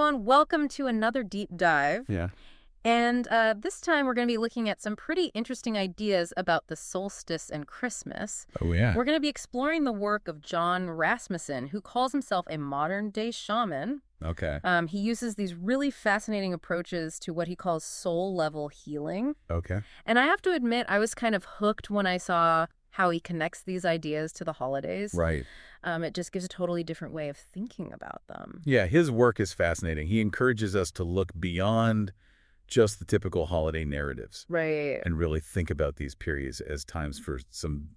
everyone. Welcome to another deep dive. Yeah. And this time we're going to be looking at some pretty interesting ideas about the solstice and Christmas. Oh, yeah. We're going to be exploring the work of Jon Rasmussen, who calls himself a modern-day shaman. Okay. He uses these really fascinating approaches to what he calls soul-level healing. Okay. And I have to admit, I was kind of hooked when I saw how he connects these ideas to the holidays. Right. It just gives a totally different way of thinking about them. Yeah, his work is fascinating. He encourages us to look beyond just the typical holiday narratives. Right. And really think about these periods as times for some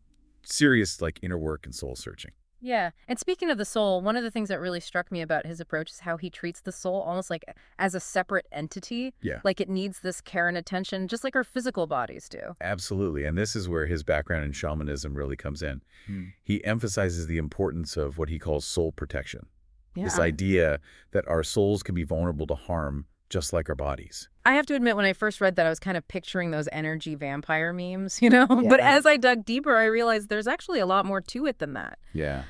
serious, inner work and soul searching. Yeah. And speaking of the soul, one of the things that really struck me about his approach is how he treats the soul almost like as a separate entity. Yeah. Like it needs this care and attention, just like our physical bodies do. Absolutely. And this is where his background in shamanism really comes in. He emphasizes the importance of what he calls soul protection. Yeah. This idea that our souls can be vulnerable to harm just like our bodies. I have to admit, when I first read that, I was kind of picturing those energy vampire memes, you know? Yeah. But as I dug deeper, I realized there's actually a lot more to it than that. Yeah.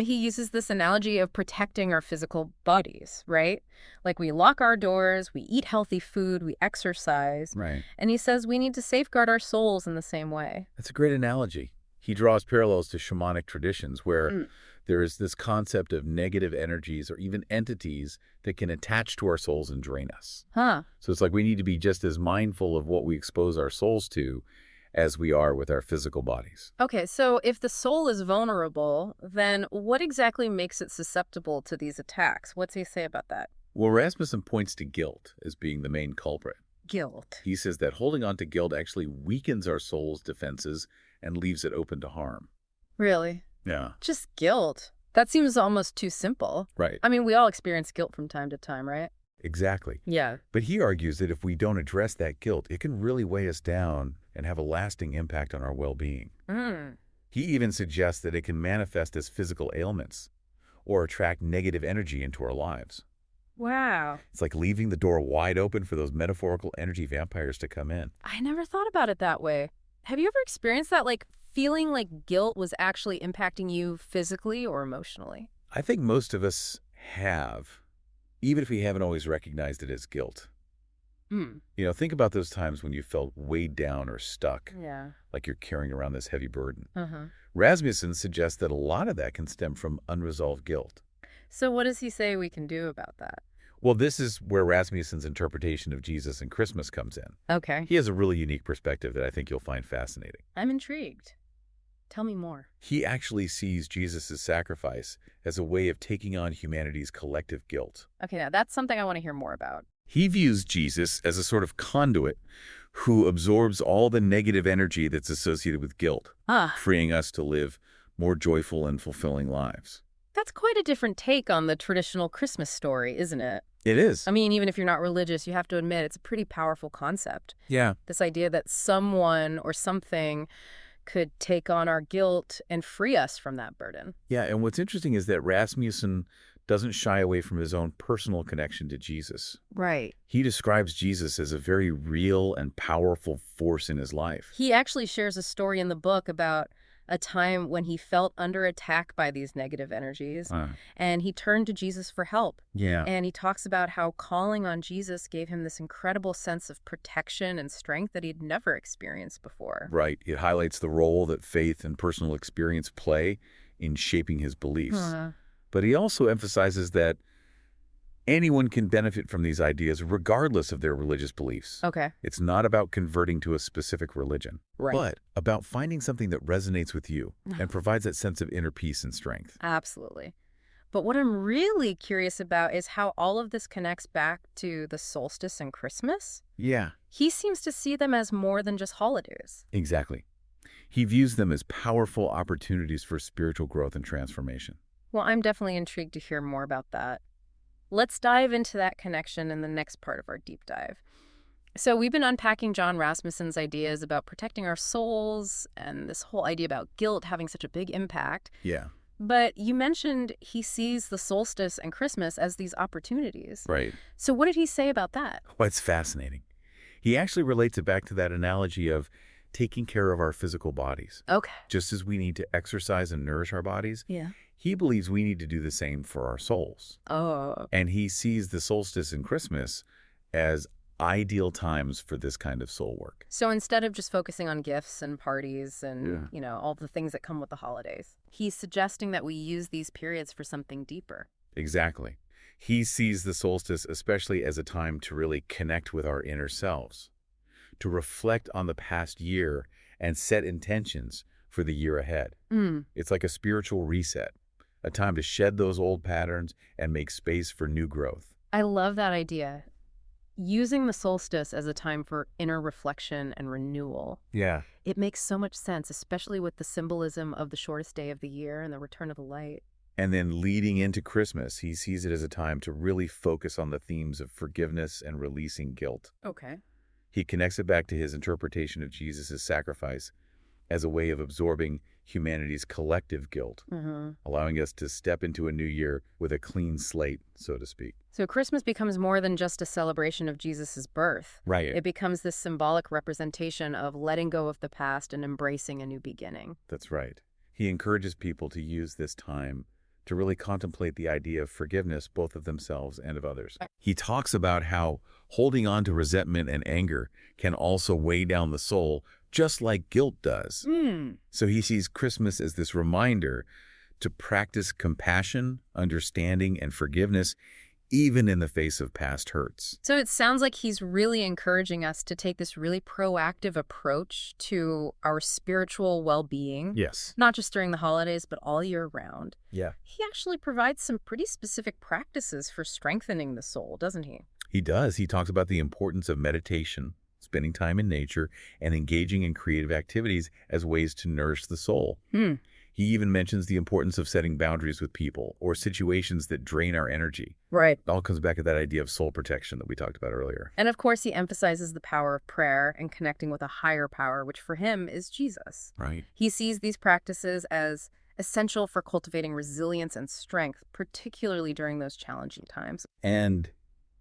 He uses this analogy of protecting our physical bodies, right? Like we lock our doors, we eat healthy food, we exercise. Right. And he says we need to safeguard our souls in the same way. That's a great analogy. He draws parallels to shamanic traditions where there is this concept of negative energies or even entities that can attach to our souls and drain us. Huh. So it's like we need to be just as mindful of what we expose our souls to as we are with our physical bodies. Okay, so if the soul is vulnerable, then what exactly makes it susceptible to these attacks? What's he say about that? Well, Rasmussen points to guilt as being the main culprit. Guilt. He says that holding on to guilt actually weakens our soul's defenses and leaves it open to harm. Really? Yeah. Just guilt. That seems almost too simple. Right. I mean, we all experience guilt from time to time, right? Exactly. Yeah. But he argues that if we don't address that guilt, it can really weigh us down and have a lasting impact on our well-being. He even suggests that it can manifest as physical ailments or attract negative energy into our lives. Wow. It's like leaving the door wide open for those metaphorical energy vampires to come in. I never thought about it that way. Have you ever experienced that, like feeling like guilt was actually impacting you physically or emotionally? I think most of us have, even if we haven't always recognized it as guilt. Think about those times when you felt weighed down or stuck, Yeah. like you're carrying around this heavy burden. Uh-huh. Rasmussen suggests that a lot of that can stem from unresolved guilt. So what does he say we can do about that? Well, this is where Rasmussen's interpretation of Jesus and Christmas comes in. Okay. He has a really unique perspective that I think you'll find fascinating. I'm intrigued. Tell me more. He actually sees Jesus' sacrifice as a way of taking on humanity's collective guilt. Okay, now that's something I want to hear more about. He views Jesus as a sort of conduit who absorbs all the negative energy that's associated with guilt, freeing us to live more joyful and fulfilling lives. That's quite a different take on the traditional Christmas story, isn't it? It is. I mean, even if you're not religious, you have to admit it's a pretty powerful concept. Yeah. This idea that someone or something could take on our guilt and free us from that burden. Yeah, and what's interesting is that Rasmussen doesn't shy away from his own personal connection to Jesus. Right. He describes Jesus as a very real and powerful force in his life. He actually shares a story in the book about a time when he felt under attack by these negative energies, and he turned to Jesus for help. Yeah. And he talks about how calling on Jesus gave him this incredible sense of protection and strength that he'd never experienced before. Right. It highlights the role that faith and personal experience play in shaping his beliefs. But he also emphasizes that anyone can benefit from these ideas regardless of their religious beliefs. Okay. It's not about converting to a specific religion, Right. but about finding something that resonates with you and provides that sense of inner peace and strength. Absolutely. But what I'm really curious about is how all of this connects back to the solstice and Christmas. Yeah. He seems to see them as more than just holidays. Exactly. He views them as powerful opportunities for spiritual growth and transformation. Well, I'm definitely intrigued to hear more about that. Let's dive into that connection in the next part of our deep dive. So we've been unpacking Jon Rasmussen's ideas about protecting our souls and this whole idea about guilt having such a big impact. Yeah. But you mentioned he sees the solstice and Christmas as these opportunities. Right. So what did he say about that? Well, it's fascinating. He actually relates it back to that analogy of taking care of our physical bodies. Okay. Just as we need to exercise and nourish our bodies, Yeah. He believes we need to do the same for our souls. Oh. And he sees the solstice and Christmas as ideal times for this kind of soul work. So instead of just focusing on gifts and parties and, Yeah. all the things that come with the holidays, he's suggesting that we use these periods for something deeper. Exactly. He sees the solstice especially as a time to really connect with our inner selves, to reflect on the past year and set intentions for the year ahead. It's like a spiritual reset, a time to shed those old patterns and make space for new growth. I love that idea. Using the solstice as a time for inner reflection and renewal. Yeah. It makes so much sense, especially with the symbolism of the shortest day of the year and the return of the light. And then leading into Christmas, he sees it as a time to really focus on the themes of forgiveness and releasing guilt. Okay. He connects it back to his interpretation of Jesus' sacrifice as a way of absorbing humanity's collective guilt, allowing us to step into a new year with a clean slate, so to speak. So Christmas becomes more than just a celebration of Jesus' birth. Right. It becomes this symbolic representation of letting go of the past and embracing a new beginning. That's right. He encourages people to use this time to really contemplate the idea of forgiveness, both of themselves and of others. He talks about how holding on to resentment and anger can also weigh down the soul, just like guilt does. So he sees Christmas as this reminder to practice compassion, understanding, and forgiveness, even in the face of past hurts. So it sounds like he's really encouraging us to take this really proactive approach to our spiritual well-being. Yes. Not just during the holidays, but all year round. Yeah. He actually provides some pretty specific practices for strengthening the soul, doesn't he? He does. He talks about the importance of meditation, spending time in nature, and engaging in creative activities as ways to nourish the soul. He even mentions the importance of setting boundaries with people or situations that drain our energy. Right. It all comes back to that idea of soul protection that we talked about earlier. And of course, he emphasizes the power of prayer and connecting with a higher power, which for him is Jesus. Right. He sees these practices as essential for cultivating resilience and strength, particularly during those challenging times. And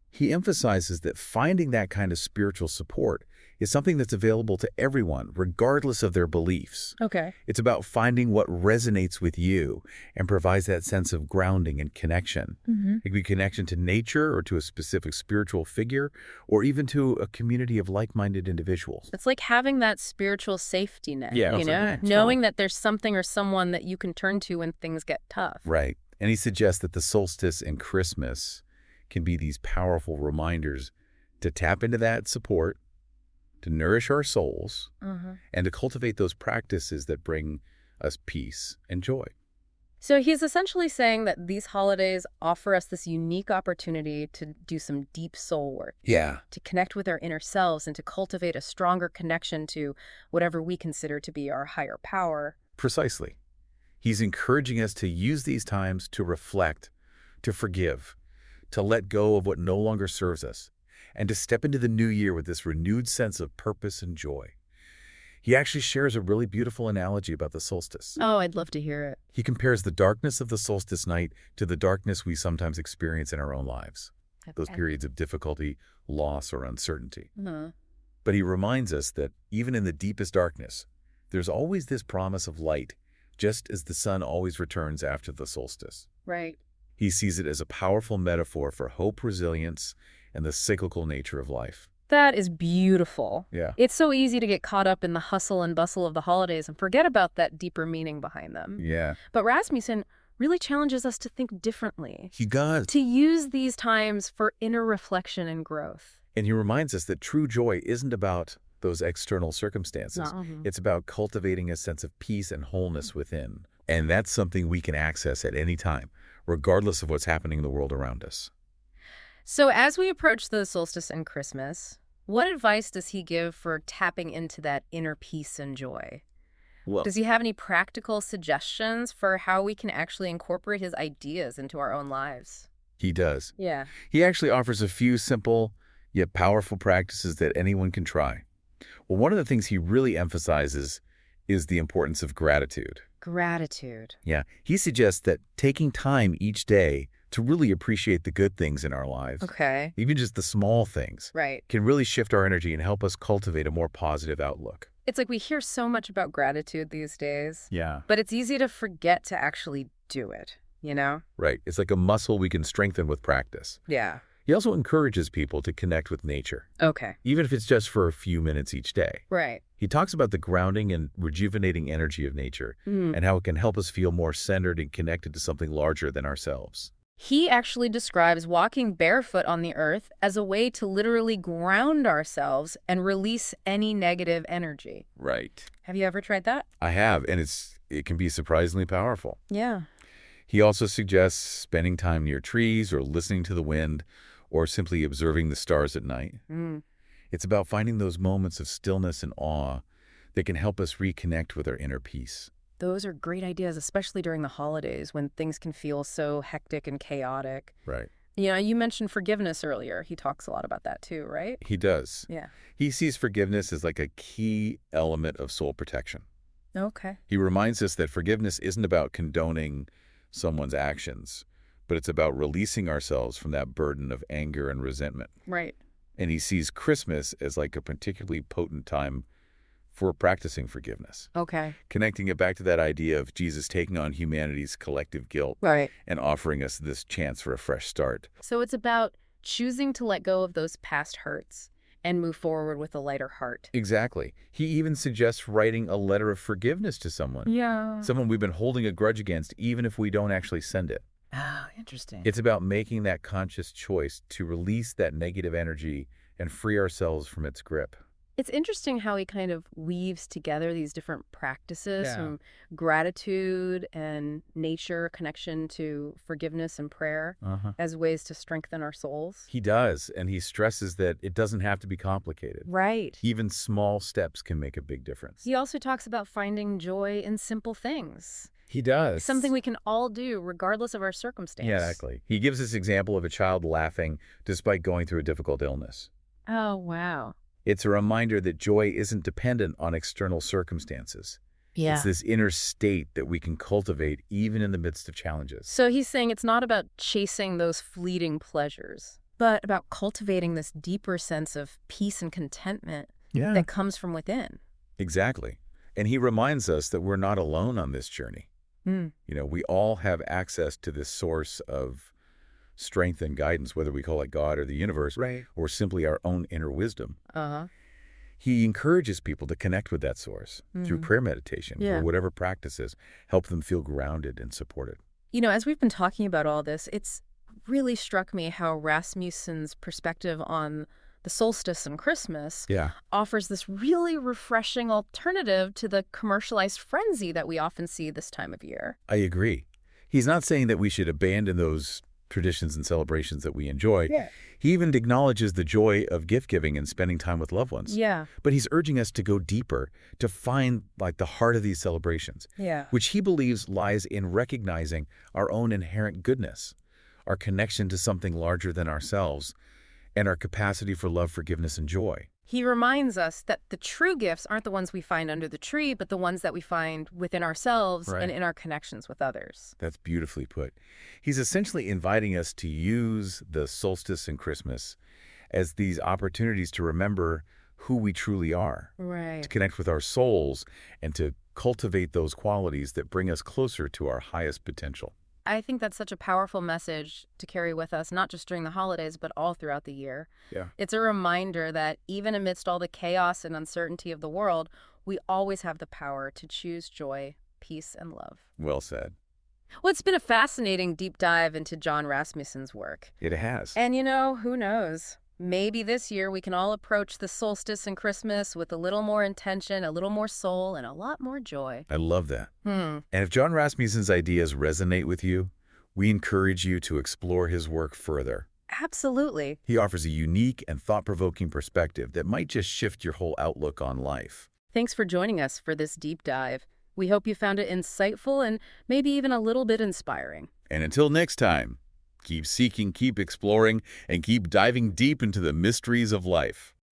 he emphasizes that finding that kind of spiritual support is something that's available to everyone, regardless of their beliefs. Okay. It's about finding what resonates with you and provides that sense of grounding and connection. It could be connection to nature or to a specific spiritual figure or even to a community of like-minded individuals. It's like having that spiritual safety net, Yeah, knowing that there's something or someone that you can turn to when things get tough. Right. And he suggests that the solstice and Christmas can be these powerful reminders to tap into that support, to nourish our souls, and to cultivate those practices that bring us peace and joy. So he's essentially saying that these holidays offer us this unique opportunity to do some deep soul work. Yeah. To connect with our inner selves and to cultivate a stronger connection to whatever we consider to be our higher power. Precisely. He's encouraging us to use these times to reflect, to forgive, to let go of what no longer serves us, and to step into the new year with this renewed sense of purpose and joy. He actually shares a really beautiful analogy about the solstice. Oh, I'd love to hear it. He compares the darkness of the solstice night to the darkness we sometimes experience in our own lives, those periods of difficulty, loss, or uncertainty. But he reminds us that even in the deepest darkness, there's always this promise of light, just as the sun always returns after the solstice. Right. He sees it as a powerful metaphor for hope, resilience, and the cyclical nature of life. That is beautiful. Yeah. It's so easy to get caught up in the hustle and bustle of the holidays and forget about that deeper meaning behind them. Yeah. But Rasmussen really challenges us to think differently. He does. To use these times for inner reflection and growth. And he reminds us that true joy isn't about those external circumstances. It's about cultivating a sense of peace and wholeness within. And that's something we can access at any time, regardless of what's happening in the world around us. So as we approach the solstice and Christmas, what advice does he give for tapping into that inner peace and joy? Well, Does he have any practical suggestions for how we can actually incorporate his ideas into our own lives? he does. Yeah. He actually offers a few simple yet powerful practices that anyone can try. Well, one of the things he really emphasizes is the importance of gratitude. Gratitude. Yeah, he suggests that taking time each day to really appreciate the good things in our lives, Okay. even just the small things, Right. can really shift our energy and help us cultivate a more positive outlook. It's like we hear so much about gratitude these days, Yeah. but it's easy to forget to actually do it, you know? Right. It's like a muscle we can strengthen with practice. Yeah. He also encourages people to connect with nature, Okay. even if it's just for a few minutes each day. Right. He talks about the grounding and rejuvenating energy of nature Mm. and how it can help us feel more centered and connected to something larger than ourselves. He actually describes walking barefoot on the earth as a way to literally ground ourselves and release any negative energy. Right. Have you ever tried that? I have, and it can be surprisingly powerful. Yeah. He also suggests spending time near trees or listening to the wind or simply observing the stars at night. Mm. It's about finding those moments of stillness and awe that can help us reconnect with our inner peace. Those are great ideas, especially during the holidays when things can feel so hectic and chaotic. Right. You mentioned forgiveness earlier. He talks a lot about that too, right? He does. Yeah. He sees forgiveness as like a key element of soul protection. Okay. He reminds us that forgiveness isn't about condoning someone's actions, but it's about releasing ourselves from that burden of anger and resentment. Right. And he sees Christmas as like a particularly potent time for practicing forgiveness, Okay. connecting it back to that idea of Jesus taking on humanity's collective guilt Right. and offering us this chance for a fresh start. So it's about choosing to let go of those past hurts and move forward with a lighter heart. Exactly. He even suggests writing a letter of forgiveness to Yeah. someone we've been holding a grudge against, even if we don't actually send it. Oh, interesting. It's about making that conscious choice to release that negative energy and free ourselves from its grip. It's interesting how he kind of weaves together these different practices Yeah. from gratitude and nature, connection to forgiveness and prayer Uh-huh. as ways to strengthen our souls. He does, and he stresses that it doesn't have to be complicated. Right. Even small steps can make a big difference. He also talks about finding joy in simple things, He does. something we can all do regardless of our circumstance. Yeah, exactly. He gives this example of a child laughing despite going through a difficult illness. Oh, wow. It's a reminder that joy isn't dependent on external circumstances. Yeah. It's this inner state that we can cultivate even in the midst of challenges. So he's saying it's not about chasing those fleeting pleasures, but about cultivating this deeper sense of peace and contentment Yeah. that comes from within. Exactly. And he reminds us that we're not alone on this journey. Mm. We all have access to this source of strength and guidance, whether we call it God or the universe, Right. or simply our own inner wisdom. Uh-huh. He encourages people to connect with that source through Mhm. prayer meditation Yeah. or whatever practices help them feel grounded and supported. As we've been talking about all this, it's really struck me how Rasmussen's perspective on the solstice and Christmas Yeah. offers this really refreshing alternative to the commercialized frenzy that we often see this time of year. I agree. He's not saying that we should abandon those traditions and celebrations that we enjoy. Yeah. He even acknowledges the joy of gift giving and spending time with loved ones. Yeah. But he's urging us to go deeper, to find like the heart of these celebrations, Yeah. which he believes lies in recognizing our own inherent goodness, our connection to something larger than ourselves, and our capacity for love, forgiveness, and joy. He reminds us that the true gifts aren't the ones we find under the tree, but the ones that we find within ourselves Right. and in our connections with others. That's beautifully put. He's essentially inviting us to use the solstice and Christmas as these opportunities to remember who we truly are, Right. to connect with our souls, and to cultivate those qualities that bring us closer to our highest potential. I think that's such a powerful message to carry with us, not just during the holidays, but all throughout the year. Yeah. It's a reminder that even amidst all the chaos and uncertainty of the world, we always have the power to choose joy, peace, and love. Well said. Well, it's been a fascinating deep dive into Jon Rasmussen's work. It has. And who knows? Maybe this year we can all approach the solstice and Christmas with a little more intention, a little more soul, and a lot more joy. I love that. Hmm. And if Jon Rasmussen's ideas resonate with you, we encourage you to explore his work further. Absolutely. He offers a unique and thought-provoking perspective that might just shift your whole outlook on life. Thanks for joining us for this deep dive. We hope you found it insightful and maybe even a little bit inspiring. And until next time, keep seeking, keep exploring, and keep diving deep into the mysteries of life.